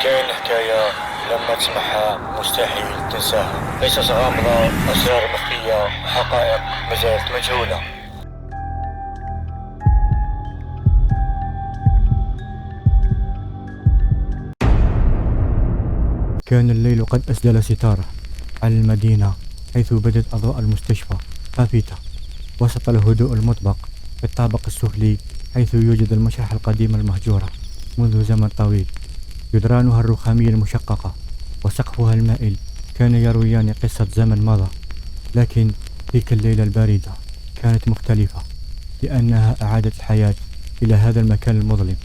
كاين حكاية لما تسمعها مستحيل تنساها، قصص غامضة، أسرار مخفية، حقائق مازالت مجهولة. كان الليل قد أسدل ستاره على المدينة، حيث بدت أضواء المستشفى خافتة وسط الهدوء المطبق. في الطابق السفلي حيث يوجد المشرحة القديمة المهجورة منذ زمن طويل، جدرانها الرخامية المشققة وسقفها المائل كان يرويان قصة زمن مضى. لكن تلك الليلة الباردة كانت مختلفة، لأنها أعادت الحياة إلى هذا المكان المظلم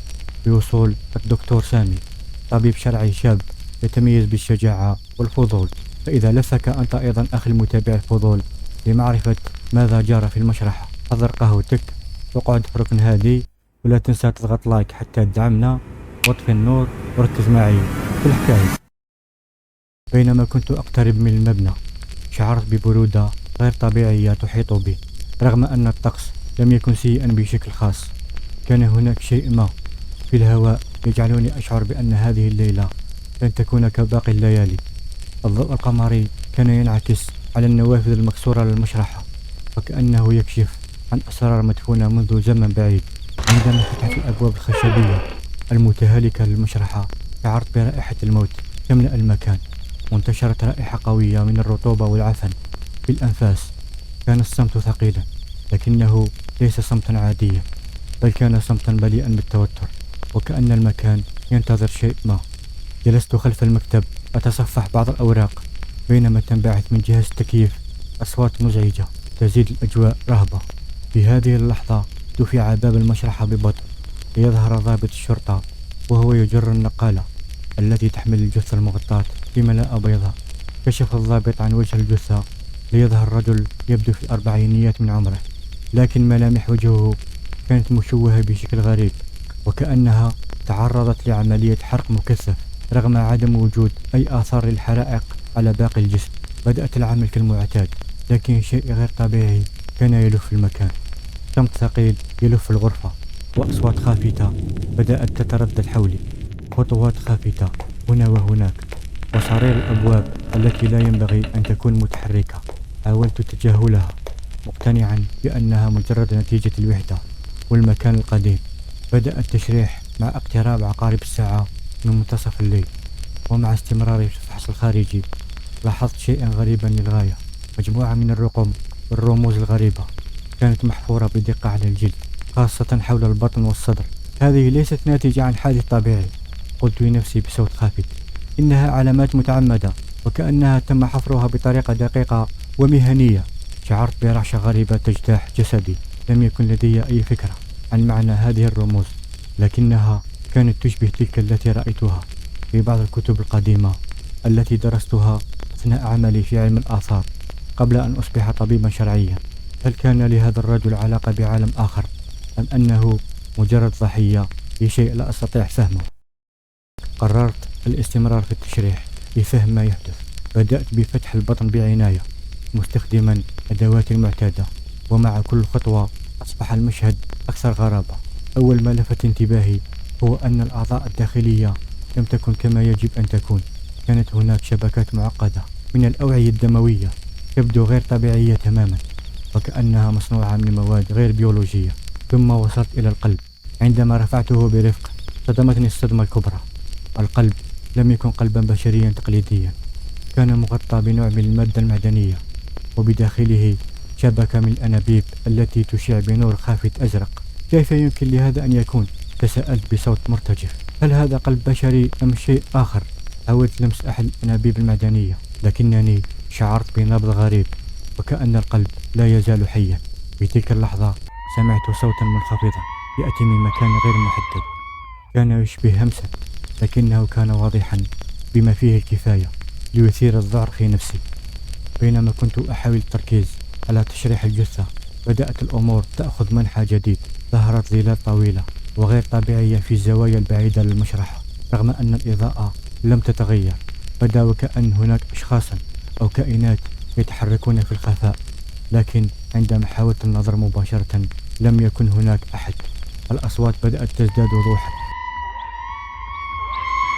بوصول الدكتور سامي، طبيب شرعي شاب يتميز بالشجاعة والفضول. فإذا لفك أنت أيضا أخي المتابع الفضول لمعرفة ماذا جرى في المشرحة، حضر قهوتك واقعد في ركن هادي، ولا تنسى تضغط لايك حتى تدعمنا، واطفي النور وركز معي في الحكاية. بينما كنت أقترب من المبنى شعرت ببرودة غير طبيعية تحيط بي، رغم أن الطقس لم يكن سيئا بشكل خاص. كان هناك شيء ما في الهواء يجعلني أشعر بأن هذه الليلة لن تكون كباقي الليالي. الضوء القمري كان ينعكس على النوافذ المكسورة للمشرحة، وكأنه يكشف عن أسرار مدفونة منذ زمن بعيد. عندما فتحت الأبواب الخشبية المتهالكة للمشرحة شعرت برائحة الموت تملأ المكان، وانتشرت رائحة قوية من الرطوبة والعفن في الأنفاس. كان الصمت ثقيلا، لكنه ليس صمتا عاديا، بل كان صمتا مليئا بالتوتر، وكأن المكان ينتظر شيء ما. جلست خلف المكتب أتصفح بعض الأوراق، بينما تنبعث من جهاز التكييف أصوات مزعجة تزيد الأجواء رهبة. في هذه اللحظة دفع باب المشرحة ببطء ليظهر ضابط الشرطة، وهو يجر النقالة التي تحمل الجثة المغطاة بملاءة بيضاء. كشف الضابط عن وجه الجثة ليظهر رجل يبدو في الأربعينيات من عمره، لكن ملامح وجهه كانت مشوهة بشكل غريب، وكأنها تعرضت لعملية حرق مكثف رغم عدم وجود أي آثار للحرائق على باقي الجسم. بدأت العمل كالمعتاد، لكن شيء غير طبيعي كان يلف المكان. صمت ثقيل يلف الغرفة، وأصوات خافتة بدأت تتردد حولي، خطوات خافتة هنا وهناك، وصرير الأبواب التي لا ينبغي أن تكون متحركة. حاولت تجاهلها مقتنعا بأنها مجرد نتيجة الوحدة والمكان القديم. بدأ التشريح مع اقتراب عقارب الساعة من منتصف الليل، ومع استمراري في الفحص الخارجي لاحظت شيئا غريبا للغاية. مجموعة من الرقم والرموز الغريبة كانت محفورة بدقة على الجلد، خاصة حول البطن والصدر. هذه ليست ناتجة عن حادث طبيعي، قلت لنفسي بصوت خافت، إنها علامات متعمدة، وكأنها تم حفرها بطريقة دقيقة ومهنية. شعرت برعشة غريبة تجتاح جسدي. لم يكن لدي أي فكرة عن معنى هذه الرموز، لكنها كانت تشبه تلك التي رأيتها في بعض الكتب القديمة التي درستها أثناء عملي في علم الآثار قبل أن أصبح طبيبا شرعيا. هل كان لهذا الرجل علاقة بعالم آخر، أم أنه مجرد ضحية لشيء لا أستطيع فهمه؟ قررت الاستمرار في التشريح لفهم ما يحدث. بدأت بفتح البطن بعناية مستخدما أدواتي المعتادة، ومع كل خطوة أصبح المشهد أكثر غرابة. أول ما لفت انتباهي هو أن الأعضاء الداخلية لم تكن كما يجب أن تكون. كانت هناك شبكات معقدة من الأوعية الدموية تبدو غير طبيعية تماما، وكأنها مصنوعة من مواد غير بيولوجية. ثم وصلت إلى القلب. عندما رفعته برفق صدمتني الصدمة الكبرى. القلب لم يكن قلبا بشريا تقليديا، كان مغطى بنوع من المادة المعدنية، وبداخله شبكة من الأنابيب التي تشع بنور خافت أزرق. كيف يمكن لهذا أن يكون؟ تساءلت بصوت مرتجف. هل هذا قلب بشري أم شيء آخر؟ حاولت لمس أحد الأنابيب المعدنية، لكنني شعرت بنبض غريب، وكأن القلب لا يزال حيا. في تلك اللحظة سمعت صوتا منخفضا يأتي من مكان غير محدد، كان يشبه همسا، لكنه كان واضحا بما فيه الكفاية ليثير الذعر في نفسي. بينما كنت أحاول التركيز على تشريح الجثة بدأت الأمور تأخذ منحى جديد. ظهرت ظلال طويلة وغير طبيعية في الزوايا البعيدة للمشرحة، رغم أن الإضاءة لم تتغير. بدا وكأن هناك أشخاصا أو كائنات يتحركون في الخفاء، لكن عندما حاولت النظر مباشرة لم يكن هناك أحد. الأصوات بدأت تزداد وضوحا،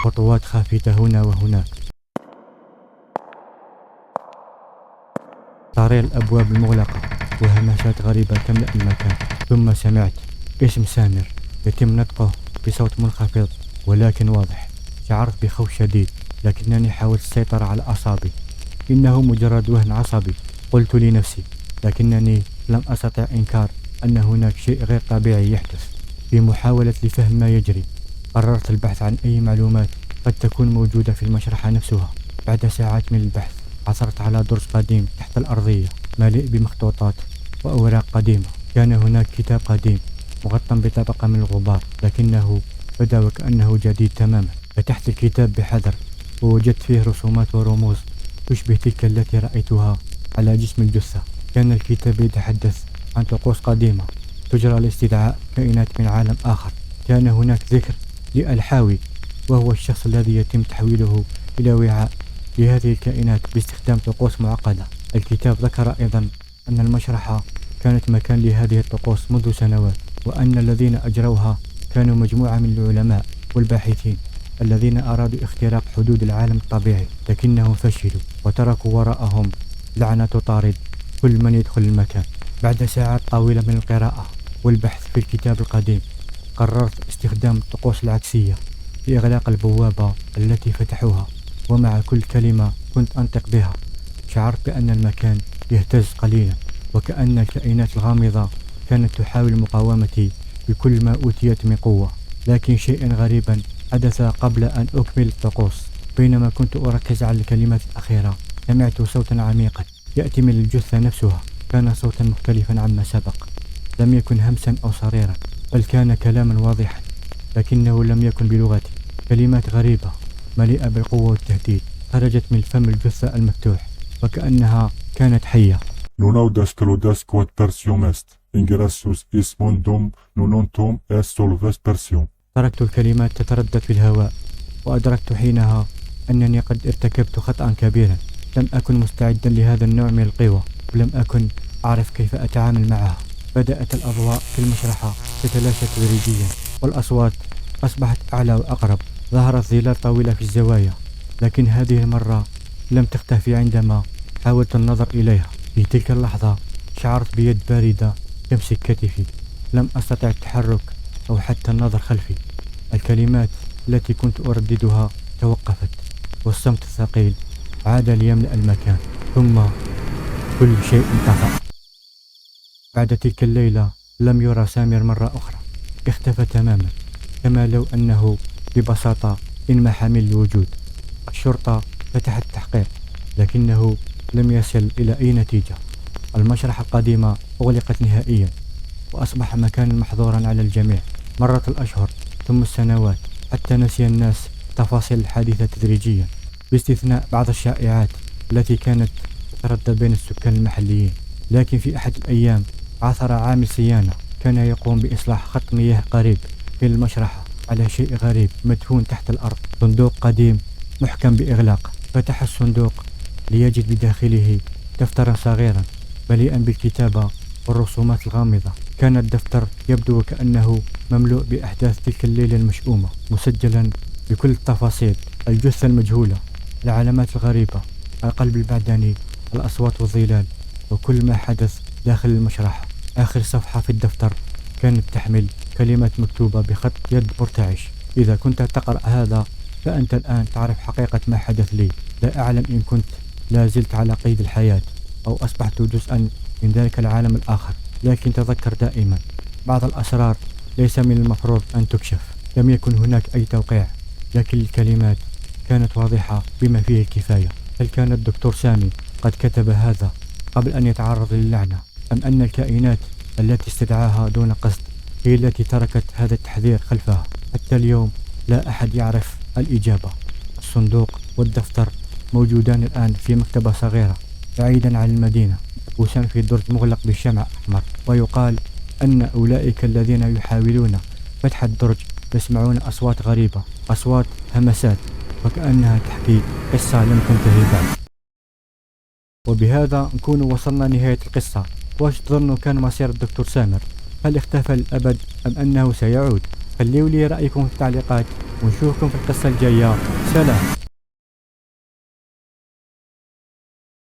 خطوات خافتة هنا وهناك، طرير الأبواب المغلقة وهمسات غريبة تملأ المكان. ثم سمعت اسم سامر يتم نطقه بصوت منخفض ولكن واضح. شعرت بخوف شديد، لكنني حاولت السيطرة على أعصابي. إنه مجرد وهن عصبي، قلت لنفسي، لكنني لم أستطع إنكار أن هناك شيء غير طبيعي يحدث. في محاولة لفهم ما يجري، قررت البحث عن أي معلومات قد تكون موجودة في المشرحة نفسها. بعد ساعات من البحث عثرت على درج قديم تحت الأرضية مليء بمخطوطات وأوراق قديمة. كان هناك كتاب قديم مغطى بطبقة من الغبار، لكنه بدا وكأنه جديد تماما. فتحت الكتاب بحذر ووجدت فيه رسومات ورموز تشبه تلك التي رأيتها على جسم الجثة. كان الكتاب يتحدث عن طقوس قديمة تجرى لاستدعاء كائنات من عالم آخر. كان هناك ذكر للحاوي، وهو الشخص الذي يتم تحويله إلى وعاء لهذه الكائنات باستخدام طقوس معقدة. الكتاب ذكر أيضا أن المشرحة كانت مكان لهذه الطقوس منذ سنوات، وأن الذين أجروها كانوا مجموعة من العلماء والباحثين الذين أرادوا اختراق حدود العالم الطبيعي، لكنهم فشلوا وتركوا وراءهم لعنة تطارد كل من يدخل المكان. بعد ساعات طويلة من القراءة والبحث في الكتاب القديم، قررت استخدام الطقوس العكسية لإغلاق البوابة التي فتحوها. ومع كل كلمة كنت أنطق بها شعرت بأن المكان يهتز قليلا، وكأن الكائنات الغامضة كانت تحاول مقاومتي بكل ما أوتيت من قوة. لكن شيئا غريبا حدث قبل أن أكمل الطقوس. بينما كنت أركز على الكلمات الأخيرة، سمعت صوتا عميقا يأتي من الجثة نفسها. كان صوتا مختلفا عما سبق، لم يكن همسا أو صريرا، بل كان كلاما واضحا، لكنه لم يكن بلغتي. كلمات غريبة مليئة بالقوة والتهديد خرجت من فم الجثة المفتوح وكأنها كانت حية. Nunaudas clodas quod persium est, ingrassus is mundum nununtum est solves persium. تركت الكلمات تتردد في الهواء، وأدركت حينها أنني قد ارتكبت خطأ كبيرا. لم أكن مستعدا لهذا النوع من القوة، ولم أكن أعرف كيف أتعامل معها. بدأت الأضواء في المشرحة تتلاشى تدريجيا، والأصوات أصبحت أعلى وأقرب. ظهرت ظلال طويلة في الزوايا، لكن هذه المرة لم تختفي عندما حاولت النظر إليها. في تلك اللحظة شعرت بيد باردة تمسك كتفي. لم أستطع التحرك أو حتى النظر خلفي. الكلمات التي كنت أرددها توقفت، والصمت الثقيل عاد ليملأ المكان. ثم كل شيء انطفأ. بعد تلك الليلة لم يرى سامر مرة أخرى. اختفى تماما، كما لو أنه ببساطة انمحى من الوجود. الشرطة فتحت التحقيق، لكنه لم يصل إلى أي نتيجة. المشرحة القديمة أغلقت نهائيا، وأصبح مكانا محظورا على الجميع. مرت الأشهر ثم السنوات، حتى نسي الناس تفاصيل الحادثة تدريجيا، باستثناء بعض الشائعات التي كانت تتردد بين السكان المحليين. لكن في أحد الأيام عثر عامل صيانة كان يقوم بإصلاح خط مياه قريب من المشرحة على شيء غريب مدفون تحت الأرض، صندوق قديم محكم بإغلاق. فتح الصندوق ليجد بداخله دفترا صغيرا مليئا بالكتابة والرسومات الغامضة. كان الدفتر يبدو وكأنه مملوء بأحداث تلك الليلة المشؤومة، مسجلا بكل التفاصيل: الجثة المجهولة، العلامات الغريبة، القلب البعداني، الأصوات والظلال، وكل ما حدث داخل المشرحة. آخر صفحة في الدفتر كانت تحمل كلمات مكتوبة بخط يد مرتعش: إذا كنت تقرأ هذا فأنت الآن تعرف حقيقة ما حدث لي. لا أعلم إن كنت لا زلت على قيد الحياة أو أصبحت جزءا من ذلك العالم الآخر، لكن تذكر دائما بعض الأسرار ليس من المفروض أن تكشف. لم يكن هناك أي توقيع، لكن الكلمات كانت واضحة بما فيه الكفاية. هل كان الدكتور سامي قد كتب هذا قبل أن يتعرض للعنة، أم أن الكائنات التي استدعاها دون قصد هي التي تركت هذا التحذير خلفها؟ حتى اليوم لا أحد يعرف الإجابة. الصندوق والدفتر موجودان الآن في مكتبة صغيرة بعيدا عن المدينة، وسام في درج مغلق بشمع أحمر. ويقال أن أولئك الذين يحاولون فتح الدرج يسمعون أصوات غريبة، أصوات همسات، وكأنها تحكي قصة لم تنتهي بعد. وبهذا نكون وصلنا نهاية القصة. واش تظنوا كان مصير الدكتور سامر؟ هل اختفى للأبد أم أنه سيعود؟ خليوا لي رأيكم في التعليقات ونشوفكم في القصة الجاية. سلام.